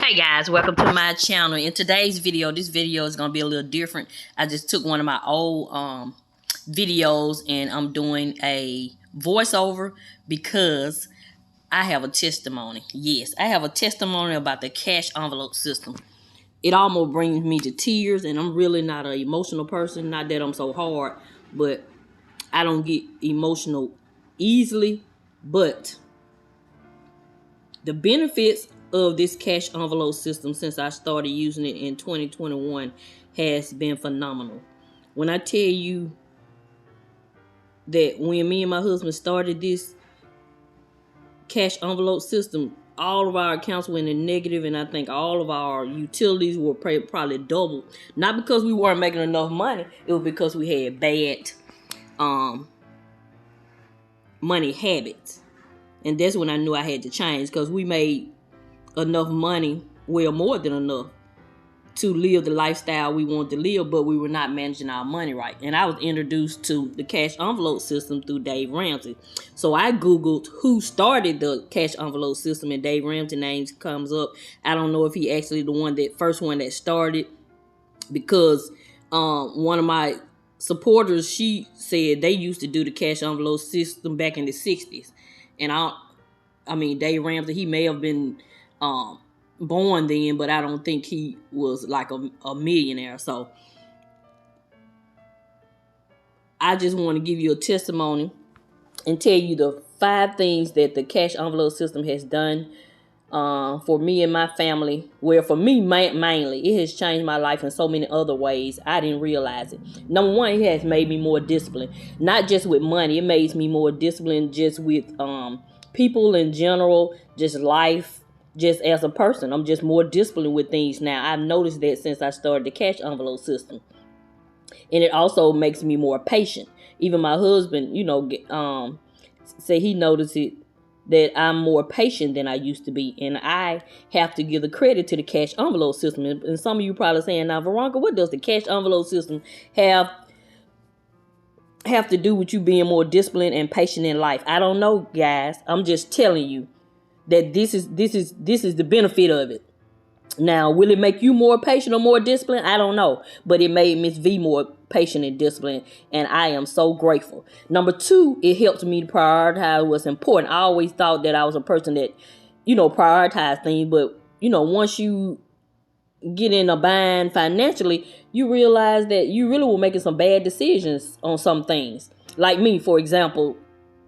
Hey guys, welcome to my channel. In today's video, this video is going to be a little different. I just took one of my old videos and I'm doing a voiceover because I have a testimony. Yes, I have a testimony about the cash envelope system. It almost brings me to tears, and I'm really not an emotional person. Not that I'm so hard, but I don't get emotional easily. But the benefits of this cash envelope system since I started using it in 2021 has been phenomenal. When I tell you that when me and my husband started this cash envelope system, all of our accounts went in negative, and I think all of our utilities were probably doubled. Not because we weren't making enough money, it was because we had bad money habits. And that's when I knew I had to change, because we made enough money, well, more than enough, to live the lifestyle we wanted to live, but we were not managing our money right. And I was introduced to the cash envelope system through Dave Ramsey. So I Googled who started the cash envelope system, and Dave Ramsey names comes up. I don't know if he actually the first one that started, because one of my supporters, she said they used to do the cash envelope system back in the 60s. And I mean, Dave Ramsey, he may have been born then, but I don't think he was like a millionaire. So I just want to give you a testimony and tell you the 5 things that the cash envelope system has done for me and my family. Well, for me mainly, it has changed my life in so many other ways. I didn't realize it. Number one, it has made me more disciplined. Not just with money, it makes me more disciplined just with people in general, just life. Just as a person, I'm just more disciplined with things now. I've noticed that since I started the cash envelope system. And it also makes me more patient. Even my husband, say he noticed it, that I'm more patient than I used to be. And I have to give the credit to the cash envelope system. And some of you probably saying, now, Veronica, what does the cash envelope system have to do with you being more disciplined and patient in life? I don't know, guys. I'm just telling you that this is the benefit of it. Now, will it make you more patient or more disciplined? I don't know. But it made Mrs Vee more patient and disciplined, and I am so grateful. Number 2, it helps me to prioritize what's important. I always thought that I was a person that, prioritized things, but, once you get in a bind financially, you realize that you really were making some bad decisions on some things. Like me, for example,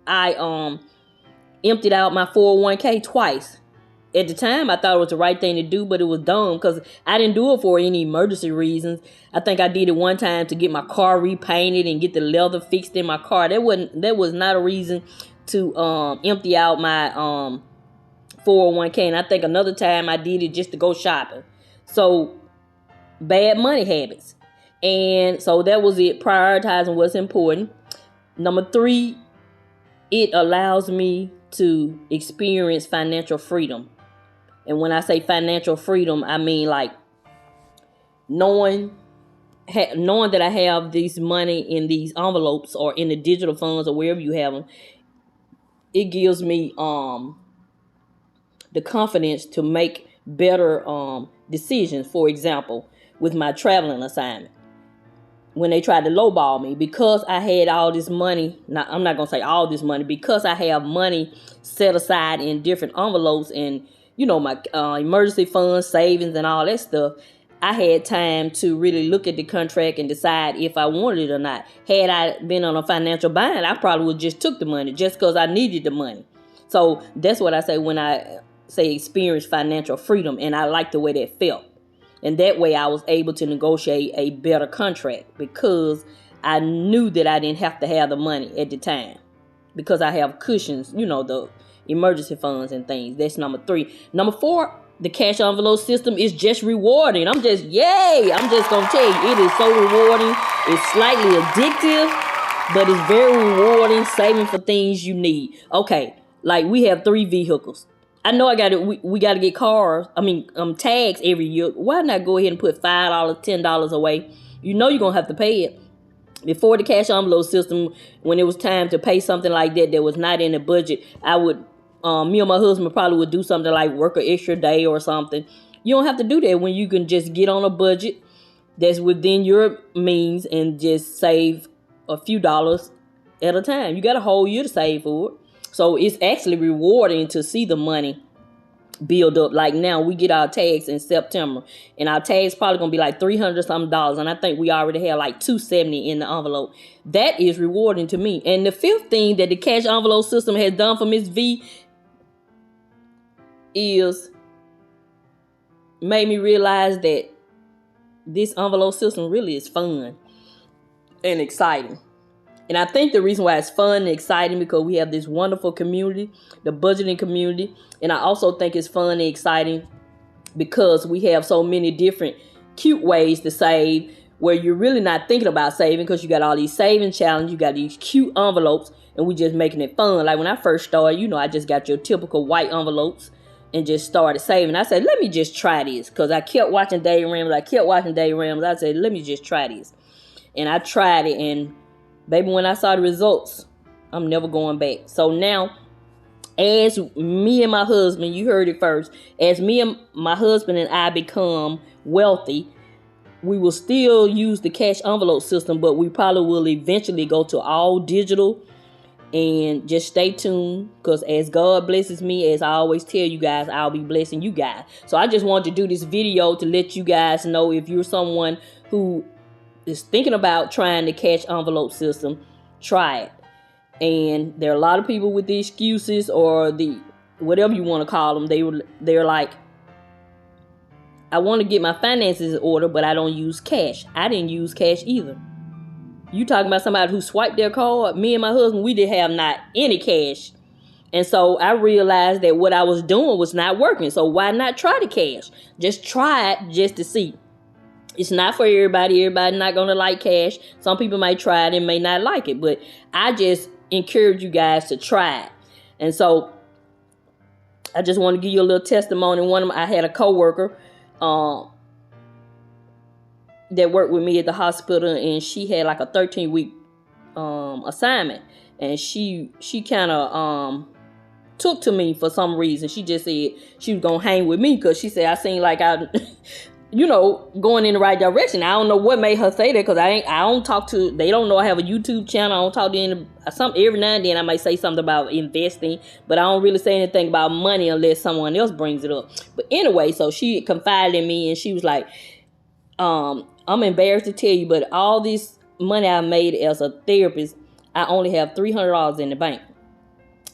I emptied out my 401k twice. At the time, I thought it was the right thing to do, but it was dumb because I didn't do it for any emergency reasons. I think I did it one time to get my car repainted and get the leather fixed in my car. That was not a reason to empty out my 401k. And I think another time I did it just to go shopping. So bad money habits. And so that was it, prioritizing what's important. Number 3, it allows me to experience financial freedom. And when I say financial freedom, I mean like knowing that I have this money in these envelopes or in the digital funds or wherever you have them. It gives me the confidence to make better decisions. For example, with my traveling assignment, when they tried to lowball me, because I had all this money. Now, I'm not going to say all this money, because I have money set aside in different envelopes and, my emergency funds, savings, and all that stuff. I had time to really look at the contract and decide if I wanted it or not. Had I been on a financial bind, I probably would just took the money just because I needed the money. So that's what I say when I say experience financial freedom, and I like the way that felt. And that way I was able to negotiate a better contract because I knew that I didn't have to have the money at the time, because I have cushions, the emergency funds and things. That's number 3. Number 4, the cash envelope system is just rewarding. I'm just going to tell you, it is so rewarding. It's slightly addictive, but it's very rewarding, saving for things you need. Okay, like we have 3 vehicles. I know we got to get tags every year. Why not go ahead and put $5, $10 away? You're going to have to pay it. Before the cash envelope system, when it was time to pay something like that was not in the budget, I would me and my husband probably would do something like work an extra day or something, You don't have to do that when you can just get on a budget that's within your means and just save a few dollars at a time. You got a whole year to save for it. So it's actually rewarding to see the money build up. Like now we get our tags in September, and our tags probably gonna be like $300 something, and I think we already have like $270 in the envelope. That is rewarding to me. And the fifth thing that the cash envelope system has done for Mrs Vee is made me realize that this envelope system really is fun and exciting. And I think the reason why it's fun and exciting because we have this wonderful community, the budgeting community. And I also think it's fun and exciting because we have so many different cute ways to save where you're really not thinking about saving because you got all these saving challenges, you got these cute envelopes, and we just making it fun. Like when I first started, you know, I just got your typical white envelopes and just started saving. I said, let me just try this because I kept watching Dave Ramsey. I said, let me just try this. And I tried it, and baby, when I saw the results, I'm never going back. So now, as me and my husband, you heard it first, as me and my husband and I become wealthy, we will still use the cash envelope system, but we probably will eventually go to all digital. And just stay tuned, because as God blesses me, as I always tell you guys, I'll be blessing you guys. So I just wanted to do this video to let you guys know, if you're someone who is thinking about trying the cash envelope system, try it. And there are a lot of people with the excuses, or the whatever you want to call them. They're like, I want to get my finances in order, but I don't use cash. I didn't use cash either. You talking about somebody who swiped their card? Me and my husband, we didn't have not any cash. And so I realized that what I was doing was not working. So why not try the cash? Just try it just to see. It's not for everybody. Everybody's not going to like cash. Some people might try it and may not like it. But I just encourage you guys to try it. And so I just want to give you a little testimony. I had a coworker that worked with me at the hospital, and she had like a 13-week assignment, and she kind of took to me for some reason. She just said she was gonna hang with me because she said I seemed like I you know, going in the right direction. I don't know what made her say that, because I don't talk to, they don't know I have a YouTube channel. I don't talk to any, every now and then I might say something about investing, but I don't really say anything about money unless someone else brings it up. But anyway, so she confided in me, and she was like, I'm embarrassed to tell you, but all this money I made as a therapist, I only have $300 in the bank.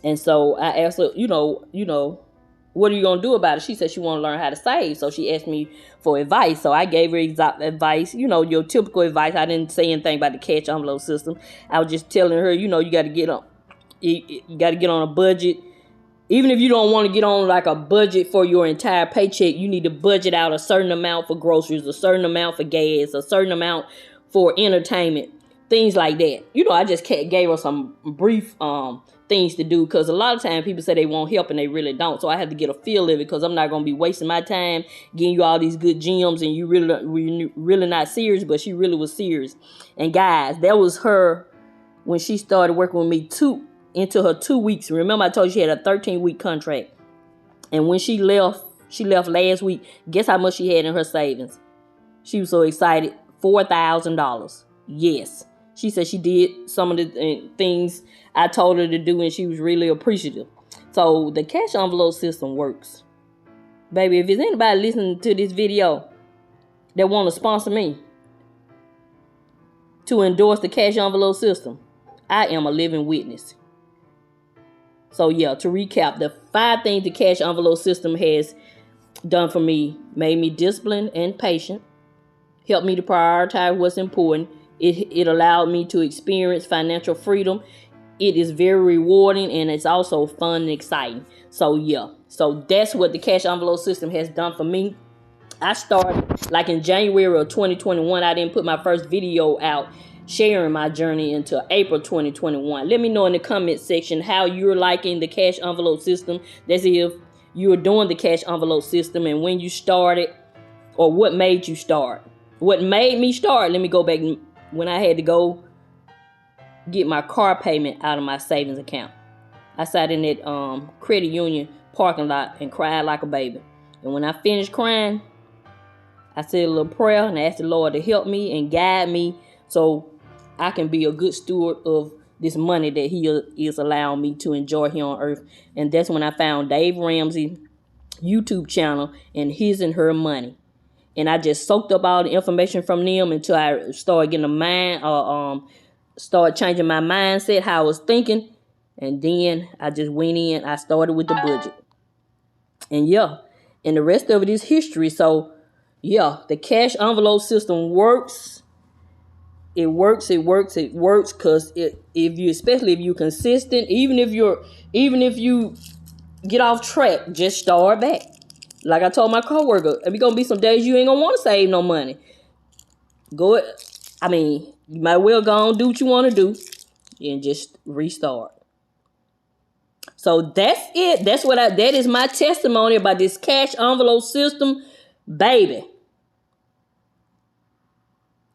And so I asked her, you know, what are you going to do about it? She said she want to learn how to save. So she asked me for advice. So I gave her exact advice, you know, your typical advice. I didn't say anything about the cash envelope system. I was just telling her, you know, you got to get on, you got to get on a budget. Even if you don't want to get on like a budget for your entire paycheck, you need to budget out a certain amount for groceries, a certain amount for gas, a certain amount for entertainment, things like that. You know, I just gave her some brief things to do, because a lot of times people say they won't help and they really don't. So I had to get a feel of it, because I'm not going to be wasting my time getting you all these good gems and you really not serious. But she really was serious. And guys, that was her when she started working with me into her 2 weeks. Remember I told you she had a 13-week contract. And when she left last week, guess how much she had in her savings? She was so excited. $4,000. Yes. She said she did some of the things I told her to do, and she was really appreciative. So the cash envelope system works. Baby, if there's anybody listening to this video that want to sponsor me to endorse the cash envelope system, I am a living witness. So yeah, to recap, the 5 things the cash envelope system has done for me: made me disciplined and patient, helped me to prioritize what's important. It allowed me to experience financial freedom. It is very rewarding, and it's also fun and exciting. So yeah, so that's what the cash envelope system has done for me. I started like in January of 2021. I didn't put my first video out sharing my journey until April 2021. Let me know in the comment section how you're liking the cash envelope system. That's if you're doing the cash envelope system, and when you started, or what made you start. What made me start, let me go back when I had to go get my car payment out of my savings account. I sat in that credit union parking lot and cried like a baby. And when I finished crying, I said a little prayer and I asked the Lord to help me and guide me so I can be a good steward of this money that He is allowing me to enjoy here on earth. And that's when I found Dave Ramsey YouTube channel and His and Her Money. And I just soaked up all the information from them until I started getting a mind, started changing my mindset, how I was thinking. And then I just went in, I started with the budget. And yeah, and the rest of it is history. So yeah, the cash envelope system works. It works because especially if you're consistent, even if you get off track, just start back. Like I told my coworker, there's gonna be some days you ain't gonna want to save no money. You might well go and do what you want to do and just restart. So that's it. That is my testimony about this cash envelope system, baby.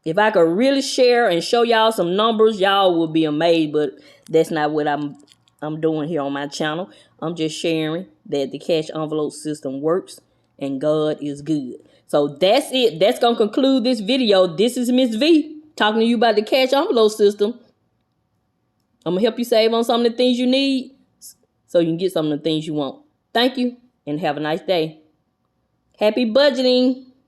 If I could really share and show y'all some numbers, y'all will be amazed, but that's not what I'm doing here on my channel. I'm just sharing that the cash envelope system works and God is good. So that's it. That's going to conclude this video. This is Miss V talking to you about the cash envelope system. I'm going to help you save on some of the things you need so you can get some of the things you want. Thank you and have a nice day. Happy budgeting.